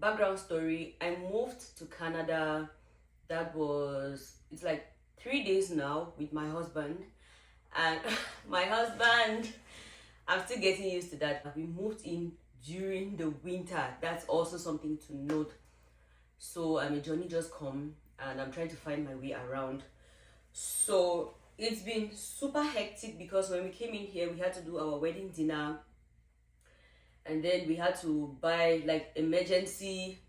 background story, I moved to Canada. It's like 3 days now with my husband. And my husband, I'm still getting used to that. We moved in during the winter. That's also something to note. So a journey just come and I'm trying to find my way around. So it's been super hectic because when we came in here, we had to do our wedding dinner. And then we had to buy like emergency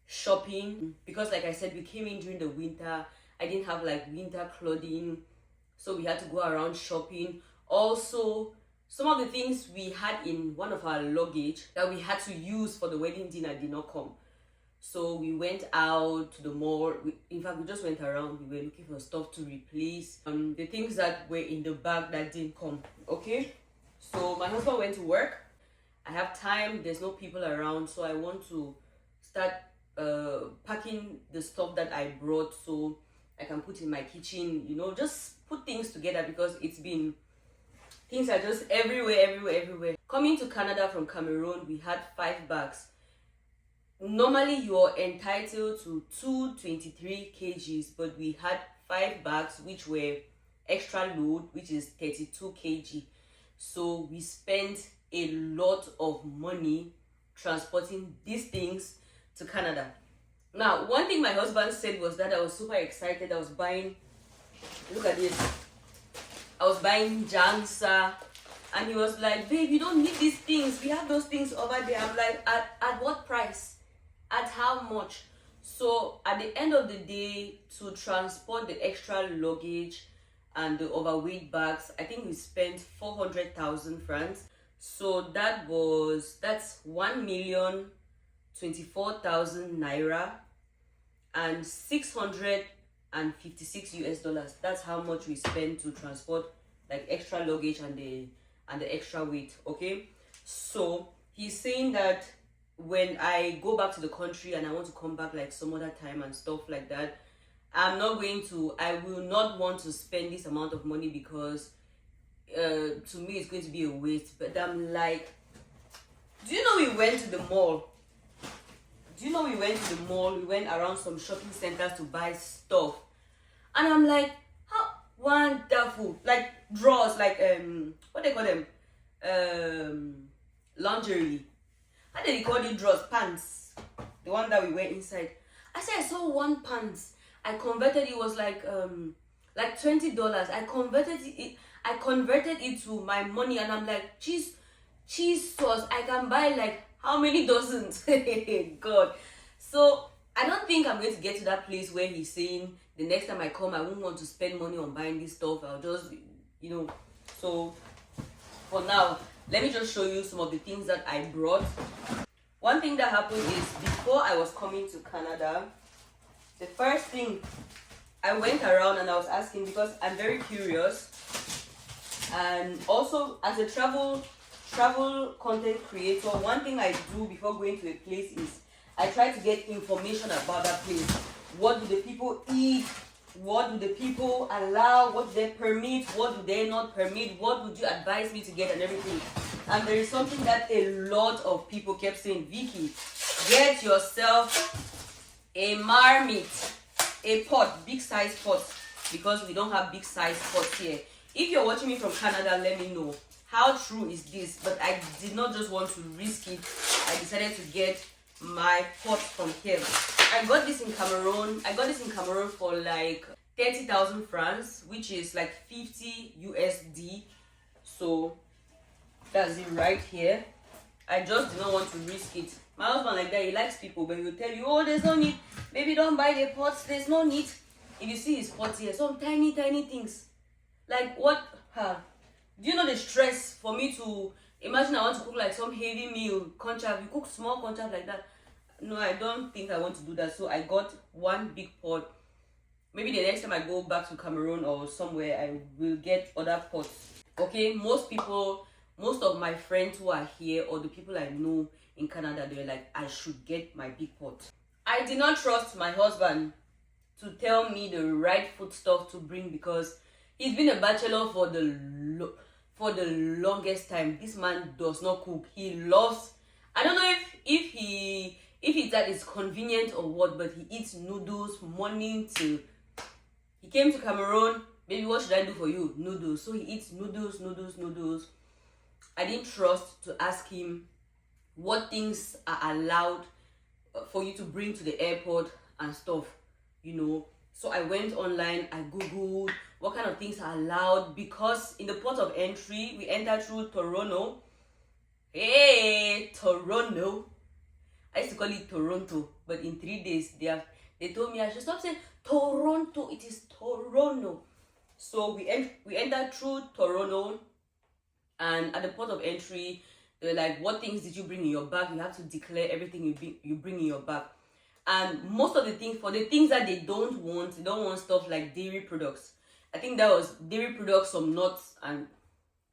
shopping because, like I said, we came in during the winter. I didn't have like winter clothing, so we had to go around shopping. Also, some of the things we had in one of our luggage that we had to use for the wedding dinner did not come. So we went out to the mall. In fact, we just went around. We were looking for stuff to replace the things that were in the bag that didn't come. Okay, so my husband went to work. I have time, there's no people around, so I want to start packing the stuff that I brought so I can put in my kitchen, just put things together because things are just everywhere. Coming to Canada from Cameroon, we had 5 bags. Normally you're entitled to 223 kgs, but we had 5 bags which were extra load, which is 32 kg. So we spent a lot of money transporting these things to Canada. Now, one thing my husband said was that I was super excited. I was buying, look at this, I was buying Jansa, and he was like, babe, you don't need these things, we have those things over there. I'm like, at what price? At how much? So at the end of the day, to transport the extra luggage and the overweight bags, I think we spent 400,000 francs. So that's 1,024,000 naira and $656. That's how much we spent to transport like extra luggage and the extra weight. Okay, so he's saying that when I go back to the country and I want to come back like some other time and stuff like that, I will not want to spend this amount of money because to me it's going to be a waste. But I'm like, do you know we went to the mall? We went around some shopping centers to buy stuff, and I'm like, how wonderful, like drawers, like what they call them, lingerie. How do they call the drawers? Pants, the one that we wear inside. I said I saw one pants, I converted it, was like $20. I converted it to my money, and I'm like, cheese sauce, I can buy like how many dozens? God. So I don't think I'm going to get to that place where he's saying the next time I come, I won't want to spend money on buying this stuff. I'll just, so for now, let me just show you some of the things that I brought. One thing that happened is, before I was coming to Canada, the first thing, I went around and I was asking because I'm very curious. And also, as a travel content creator, one thing I do before going to a place is I try to get information about that place. What do the people eat? What do the people allow? What do they permit? What do they not permit? What would you advise me to get and everything? And there is something that a lot of people kept saying, Vicky, get yourself a marmite, a pot, big size pot, because we don't have big size pots here. If you're watching me from Canada, let me know how true is this. But I did not just want to risk it. I decided to get my pot from here. I got this in Cameroon. For like 30,000 francs, which is like 50 USD. So that's it right here. I just did not want to risk it. My husband, like that, he likes people, but he'll tell you, oh, there's no need. Maybe don't buy the pots. There's no need. If you see his pots here, some tiny things. Like what? Do you know the stress for me to imagine I want to cook like some heavy meal, conchave, you cook small conchave like that? No, I don't think I want to do that. So I got one big pot. Maybe the next time I go back to Cameroon or somewhere, I will get other pots. Okay, most of my friends who are here, or the people I know in Canada, they're like, I should get my big pot. I did not trust my husband to tell me the right food stuff to bring because he's been a bachelor for the longest time. This man does not cook. He loves, I don't know if if it's that it's convenient or what, but he eats noodles morning till he came to Cameroon. Baby, what should I do for you? Noodles. So he eats noodles, noodles, noodles. I didn't trust to ask him what things are allowed for you to bring to the airport and stuff, you know. So I went online, I googled what kind of things are allowed, because in the port of entry we enter through Toronto. Hey, Toronto. I used to call it Toronto, but in 3 days they told me I should stop saying Toronto. It is Toronto. So we entered through Toronto, and at the port of entry they're like, what things did you bring in your bag? You have to declare everything you bring in your bag. And most of the things, for the things that they don't want stuff like dairy products. I think that was dairy products, some nuts, and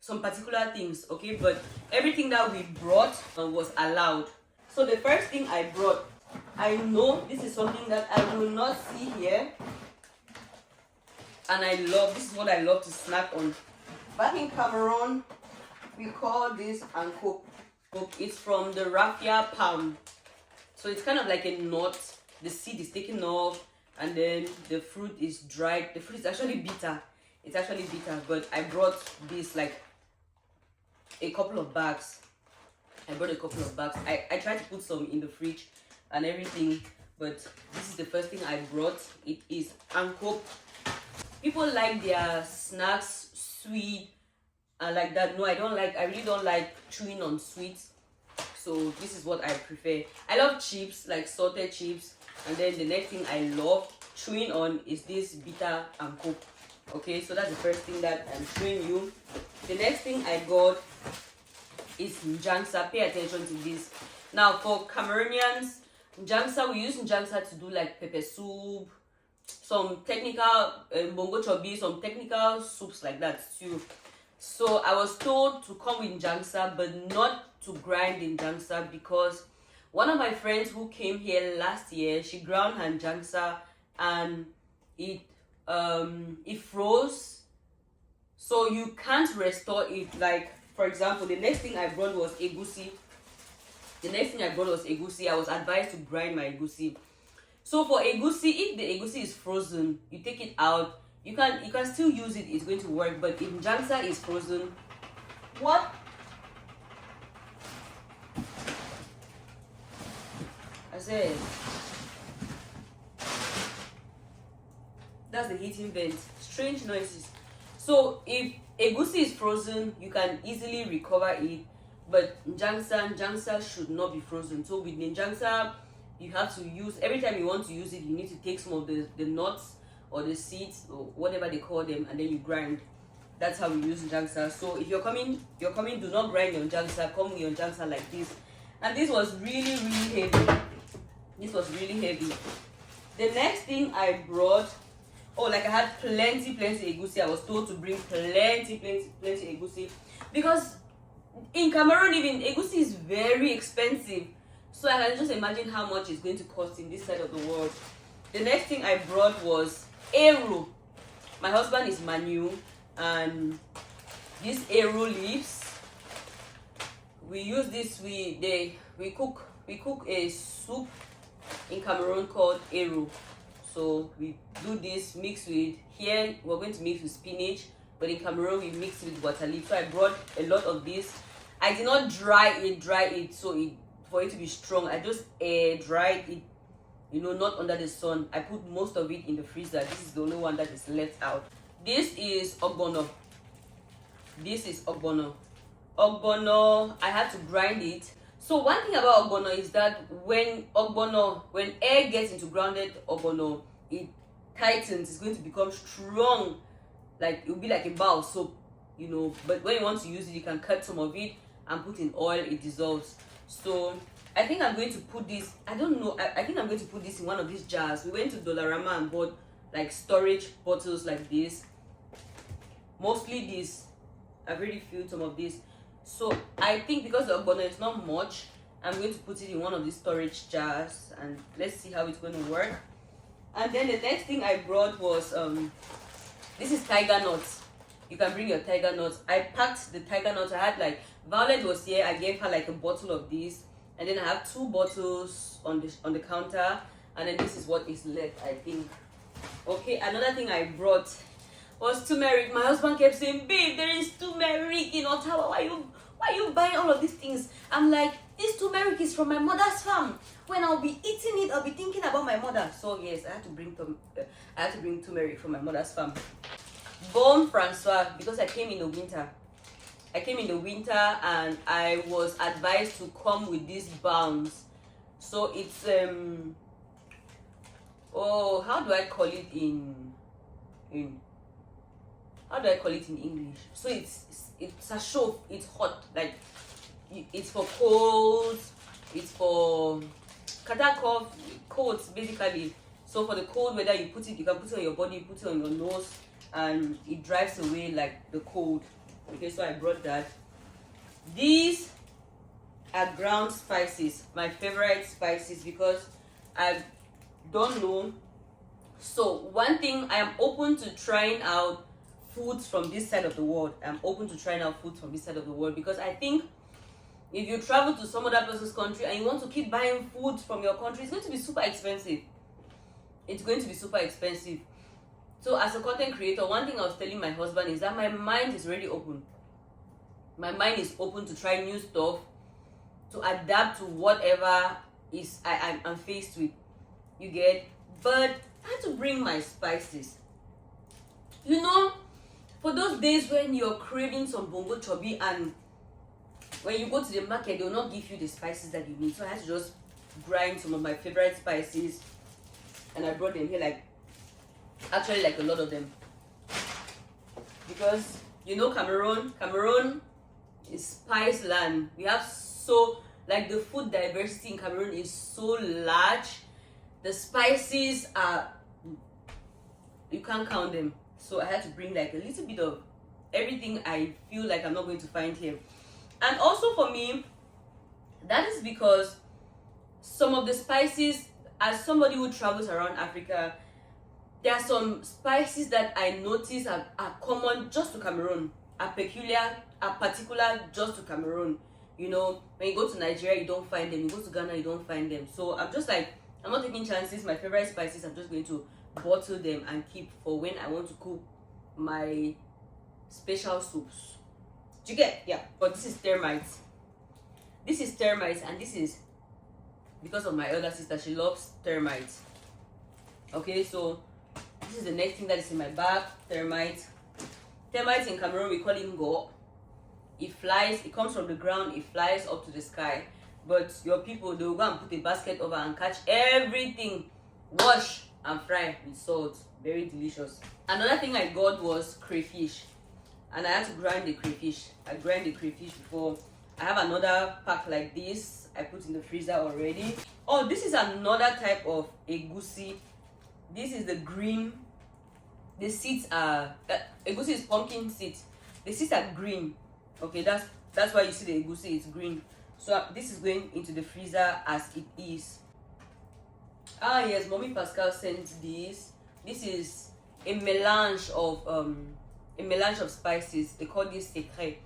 some particular things, okay? But everything that we brought was allowed. So the first thing I brought, I know this is something that I will not see here, and this is what I love to snack on. Back in Cameroon, we call this Unpack. It's from the raffia palm. So it's kind of like a nut. The seed is taken off, and then the fruit is dried. The fruit is actually bitter. It's actually bitter, but I brought this, like a couple of bags. I tried to put some in the fridge and everything, but this is the first thing I brought. It is Unpack. People like their snacks sweet and like that. No, I really don't like chewing on sweets. So this is what I prefer. I love chips, like salted chips. And then the next thing I love chewing on is this bitter Unpack. Okay, so that's the first thing that I'm showing you. The next thing I got is njangsa. Pay attention to this. Now for Cameroonians, njangsa, we use njangsa to do like pepper soup, some technical bongo chobi, some technical soups like that too. So I was told to come with njangsa, but not to grind in njangsa, because one of my friends who came here last year, she ground her njangsa and it froze. So you can't restore it. Like, for example, the next thing I brought was egusi. I was advised to grind my egusi. So for egusi, if the egusi is frozen, you take it out. You can still use it. It's going to work. But if njangsa is frozen, what? I said, that's the heating vent. Strange noises. So if egusi is frozen, you can easily recover it. But njangsa should not be frozen. So with njangsa, you have to use, every time you want to use it, you need to take some of the nuts or the seeds or whatever they call them, and then you grind. That's how we use njangsa. So if you're coming, do not grind your njangsa. Come with your njangsa like this. And this was really heavy. The next thing I brought, I had plenty egusi. I was told to bring plenty egusi, because in Cameroon even egusi is very expensive. So I can just imagine how much it's going to cost in this side of the world. The next thing I brought was eru. My husband is Manu, and these eru leaves, we use this. We cook a soup in Cameroon called eru. So we do this, mix with, here we're going to mix with spinach, but in Cameroon we mix with water leaf. So I brought a lot of this. I did not dry it so for it to be strong. I just air dried it, not under the sun. I put most of it in the freezer. This is the only one that is left out. This is ogbono. Ogbono, I had to grind it. So one thing about ogbono is that when air gets into grounded ogbono, it tightens. It's going to become strong, like it will be like a bar of soap, But when you want to use it, you can cut some of it and put in oil. It dissolves. So I think I'm going to put this. I don't know. I think I'm going to put this in one of these jars. We went to Dollarama and bought like storage bottles like this. Mostly this. I've already filled some of this. So I think because the ogbono is not much, I'm going to put it in one of these storage jars, and let's see how it's going to work. And then the next thing I brought was this is tiger nuts. You can bring your tiger nuts. I packed the tiger nuts. I had Violet was here. I gave her like a bottle of this. and then I have 2 bottles on the counter, and then this is what is left, I think. Okay, another thing I brought was turmeric. My husband kept saying, babe, there is turmeric in Ottawa. Why you buying all of these things? I'm like, this turmeric is from my mother's farm. When I'll be eating it, I'll be thinking about my mother. So yes, I had to bring turmeric from my mother's farm. Bon Francois, because I came in the winter. And I was advised to come with these balms. So it's how do I call it in English? So it's a show. It's hot, like it's for colds, it's for catarrh, cough, colds basically. So for the cold weather, you can put it on your body, you put it on your nose, and it drives away like the cold. Okay, so I brought that. These are ground spices, my favorite spices, because I don't know. So one thing, I am open to trying out foods from this side of the world. Because I think if you travel to some other person's country and you want to keep buying food from your country, it's going to be super expensive. So as a content creator, one thing I was telling my husband is that my mind is already open. My mind is open to try new stuff, to adapt to whatever is I'm faced with. You get? But I had to bring my spices. You know, for those days when you're craving some bongo chobi, and when you go to the market, they will not give you the spices that you need. So I had to just grind some of my favorite spices, and I brought them here, like a lot of them. Because you know, Cameroon is spice land. We have the food diversity in Cameroon is so large. The spices are, you can't count them. So I had to bring like a little bit of everything I feel like I'm not going to find here. And also for me, that is because some of the spices, as somebody who travels around Africa, there are some spices that I notice are common just to Cameroon, are particular just to Cameroon. You know, when you go to Nigeria, you don't find them. You go to Ghana, you don't find them. So I'm just like, I'm not taking chances. My favorite spices, I'm just going to bottle them and keep for when I want to cook my special soups. Do you get? Yeah. But this is termites. And this is because of my elder sister. She loves termites. Okay, so this is the next thing that is in my bag. Termites in Cameroon, we call it ngo. It flies, it comes from the ground, it flies up to the sky. But your people, they will go and put a basket over and catch everything, wash and fry with salt. Very delicious. Another thing I got was crayfish, and I had to grind the crayfish. I grind the crayfish before. I have another pack like this I put in the freezer already. Oh, this is another type of egusi. This is the green. The seeds are egusi is pumpkin seeds. The seeds are green. Okay, that's why you see the egusi is green. So this is going into the freezer as it is. Ah yes, Mommy Pascal sent this. This is a melange of spices. They call this secret.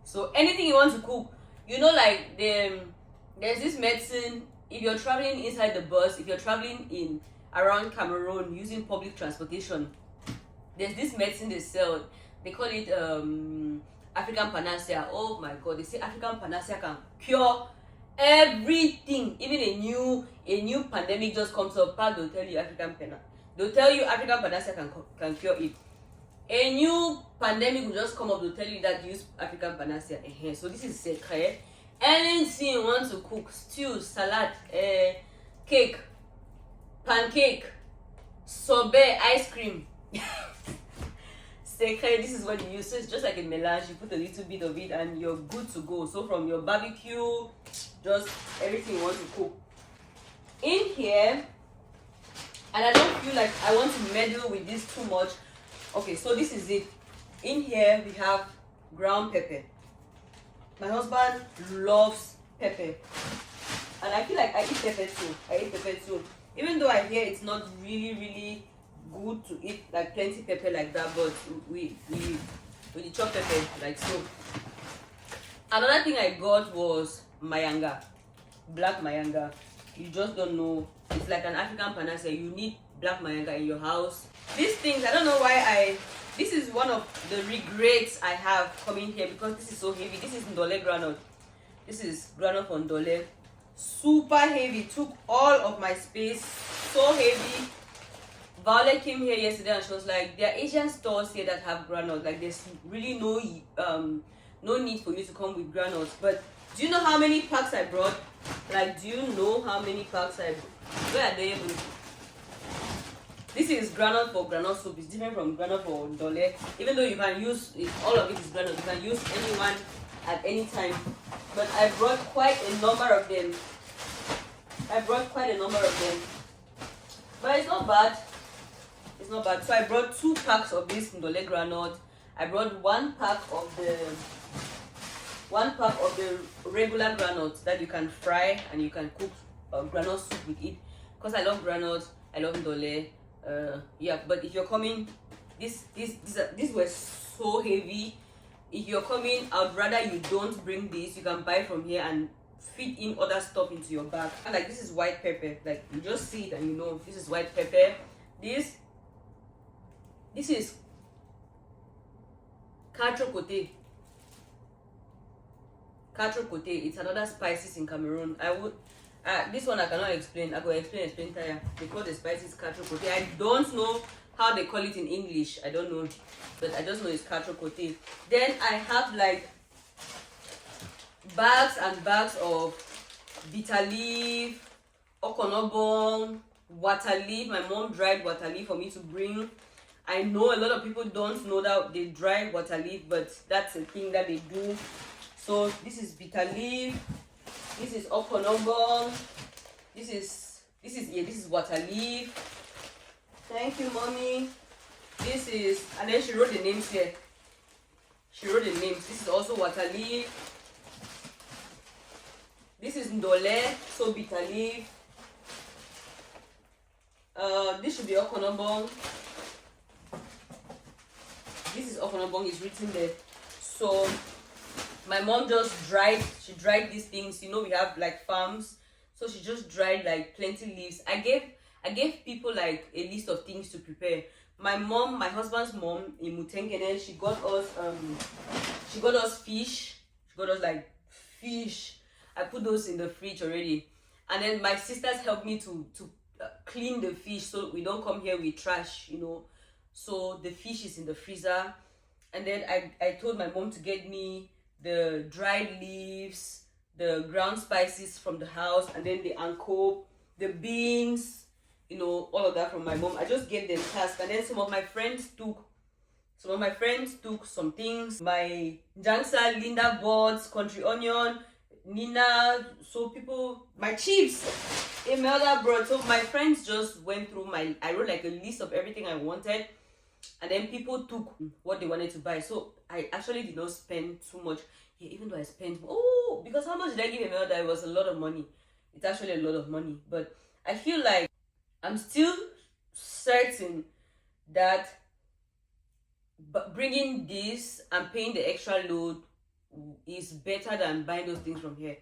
So anything you want to cook, you know, like there's this medicine. If you're traveling inside the bus, if you're traveling around Cameroon using public transportation, there's this medicine they sell. They call it African panacea. Oh my god, they say African panacea can cure everything. Even a new pandemic just comes up, they'll tell you African panacea can cure it. A new pandemic will just come up, they'll tell you that use African panacea. So this is secret. Anything you want to cook, stew, salad, cake, pancake, sorbet, ice cream. Secret, this is what you use. So it's just like a melange. You put a little bit of it and you're good to go. So from your barbecue, just everything you want to cook. In here, and I don't feel like I want to meddle with this too much. Okay, so this is it. In here we have ground pepper. My husband loves pepper, and I feel like I eat pepper too. Even though I hear it's not really good to eat like plenty pepper like that, but we chop pepper like so. Another thing I got was mayanga. black mayanga. You just don't know. It's like an African panacea. You need black mayanga in your house. These things, I don't know why this is one of the regrets I have coming here, because this is so heavy. This is ndole granite. This is granite from ndole. Super heavy. Took all of my space. So heavy. Violet came here yesterday and she was like, there are Asian stores here that have granules. Like, there's really no need for you to come with granules. But do you know how many packs I brought? Like, do you know how many packs I brought? Where are they? This is granule for granule soup. It's different from granule for ndole. Even though you can use it, all of it is granule. You can use any one at any time. But I brought quite a number of them. But it's not bad. It's not bad. So I brought 2 packs of this ndole granite. I brought 1 pack of the regular granite that you can fry and you can cook granite soup with it. Because I love granite, I love ndole. Yeah, but if you're coming, these were so heavy. If you're coming, I would rather you don't bring this. You can buy from here and fit in other stuff into your bag. And like, this is white pepper. Like, you just see it and you know this is white pepper. This is katrokote. Katrokote. It's another spices in Cameroon. This one I cannot explain. I will explain tire. They call the spices katrokote. I don't know how they call it in English. I don't know, but I just know it's katrokote. Then I have like bags and bags of bitter leaf, okonobong, water leaf. My mom dried water leaf for me to bring. I know a lot of people don't know that they dry water leaf, but that's a thing that they do. So this is bitter leaf. This is okonobong. This is water leaf. Thank you, mommy. This is, and then she wrote the names here. This is also water leaf. This is ndole, so bitter leaf. This should be okonobong. This is okonobong, is written there. So my mom just dried these things. You know, we have like farms, so she just dried like plenty leaves. I gave people like a list of things to prepare. My mom, my husband's mom in Mutengene, she got us fish. She got us like fish. I put those in the fridge already. And then my sisters helped me to clean the fish so we don't come here with trash, you know. So the fish is in the freezer. And then I told my mom to get me the dried leaves, the ground spices from the house, and then the anko, the beans, you know, all of that from my mom. I just gave them tasks. And then some of my friends took some things. My Jansa, Linda boards, country onion, Nina, so people, my chips, Imelda brought. So my friends just went through I wrote like a list of everything I wanted, and then people took what they wanted to buy. So I actually did not spend too much. Yeah, even though I spent, because how much did I give Imelda? It was a lot of money. It's actually a lot of money. But I feel like I'm still certain that bringing this and paying the extra load is better than buying those things from here.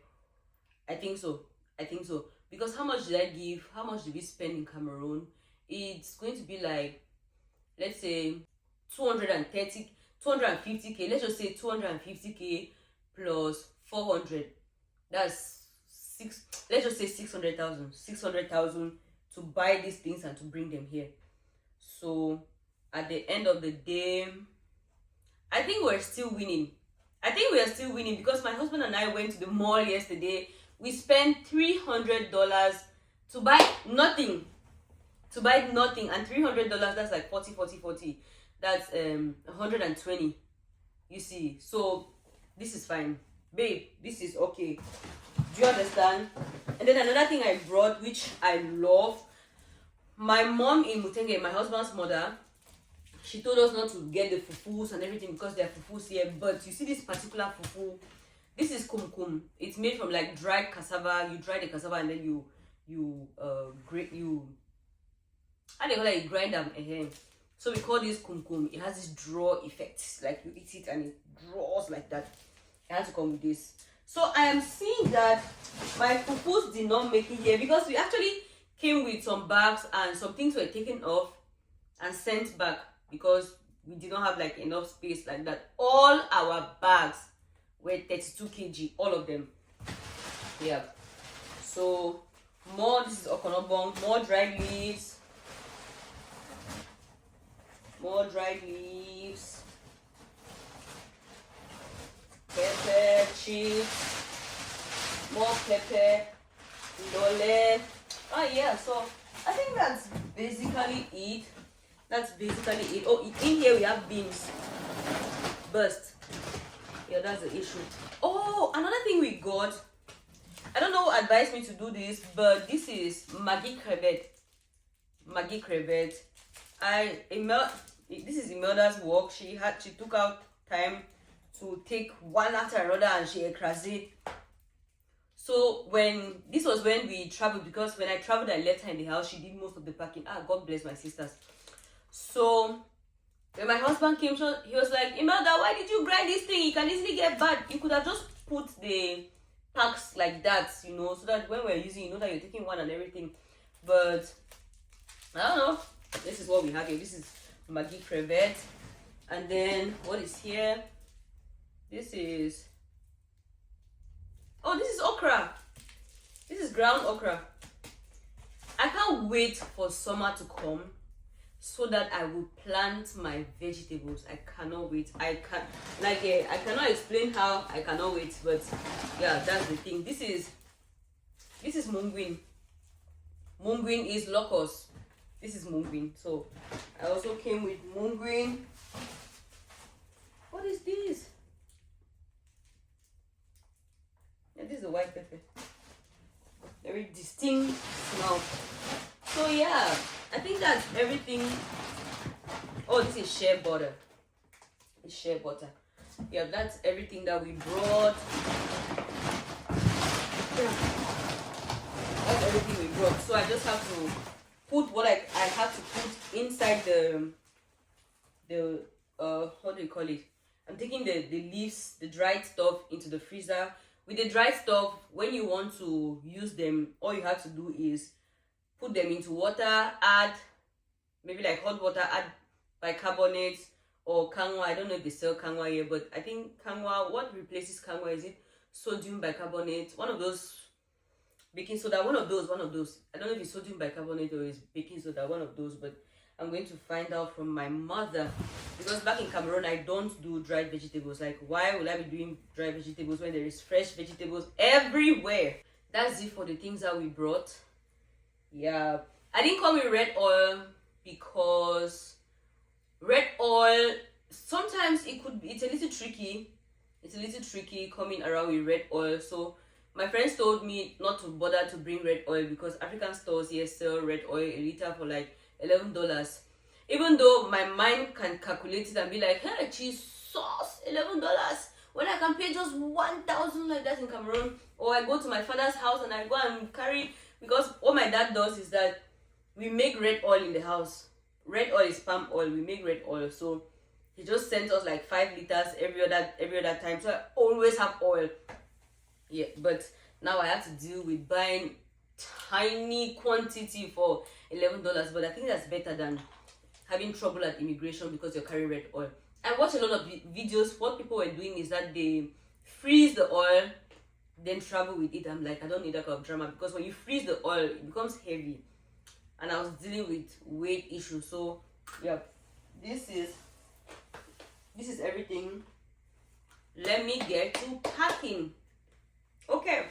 I think so. Because how much did I give? How much did we spend in Cameroon? It's going to be like, let's say 250k. Let's just say 250k plus 400. That's let's just say 600,000 to buy these things and to bring them here. So at the end of the day, I think we're still winning. We are still winning because my husband and I went to the mall yesterday. We spent $300 to buy nothing. And $300, that's like 40. That's 120. You see, so this is fine, babe. This is okay. Do you understand? And then another thing I brought, which I love, my mom in Mutenge, my husband's mother, she told us not to get the fufus and everything because there are fufus here. But you see this particular fufu, this is kumkum. It's made from like dried cassava. You dry the cassava and then you how do you call it? You grind them again. So we call this kumkum. It has this draw effect. Like you eat it and it draws like that. It has to come with this. So I am seeing that my pupus did not make it here because we actually came with some bags and some things were taken off and sent back because we did not have like enough space like that. All our bags were 32 kg, all of them. Yeah. So more, this is okonobong, more dried leaves. More dried leaves. Pepper, chips. More pepper. Lole. Oh yeah, so I think that's basically it. That's basically it. Oh, in here we have beans. Burst. Yeah, that's the issue. Oh, another thing we got. I don't know who advised me to do this, but this is Maggi crevet. Maggi crevet. This is Imelda's work. She took out time to take one after another and she ecrased. So this was when we traveled, because when I traveled I left her in the house. She did most of the packing. God bless my sisters. So when my husband came, he was like, Imelda, why did you grind this thing? It can easily get bad. You could have just put the packs like that, you know, so that when we're using, you know that you're taking one and everything. But I don't know. This is what we have here. This is Maggi crevet. And then what is here? This is okra. This is ground okra. I can't wait for summer to come so that I will plant my vegetables. I cannot wait. I cannot explain how I cannot wait, but yeah, that's the thing. This is munguin. Munguin is locust. This is munguin. So I also came with munguin. What is this? Yeah, this is the white pepper. Very distinct smell. So yeah, I think that's everything. Oh, this is shea butter. It's shea butter. Yeah, that's everything that we brought. Yeah. That's everything we brought. So I just have to put what I have to put inside the what do you call it? I'm taking the leaves, the dried stuff into the freezer. With the dried stuff, when you want to use them, all you have to do is put them into water, add maybe like hot water, add bicarbonate or kangwa. I don't know if they sell kangwa here, but I think kangwa, what replaces kangwa, is it sodium bicarbonate? One of those, baking soda, one of those. I don't know if it's sodium bicarbonate or it's baking soda, one of those, but I'm going to find out from my mother, because back in Cameroon I don't do dried vegetables. Like, why will I be doing dried vegetables when there is fresh vegetables everywhere? That's it for the things that we brought. Yeah, I didn't come with red oil because red oil sometimes it's a little tricky. It's a little tricky coming around with red oil. So my friends told me not to bother to bring red oil because African stores here sell red oil a liter for like $11. Even though my mind can calculate it and be like, hey, cheese sauce, $11, when I can pay just 1,000 like that in Cameroon. Or I go to my father's house and I go and carry, because what my dad does is that we make red oil in the house. Red oil is palm oil. We make red oil. So he just sends us like 5 liters every other time. So I always have oil. Yeah, but now I have to deal with buying tiny quantity for $11. But I think that's better than having trouble at immigration because you're carrying red oil. I watched a lot of videos. What people were doing is that they freeze the oil, then travel with it. I'm like, I don't need that kind of drama, because when you freeze the oil, it becomes heavy. And I was dealing with weight issues. So yeah, this is everything. Let me get to packing. Okay.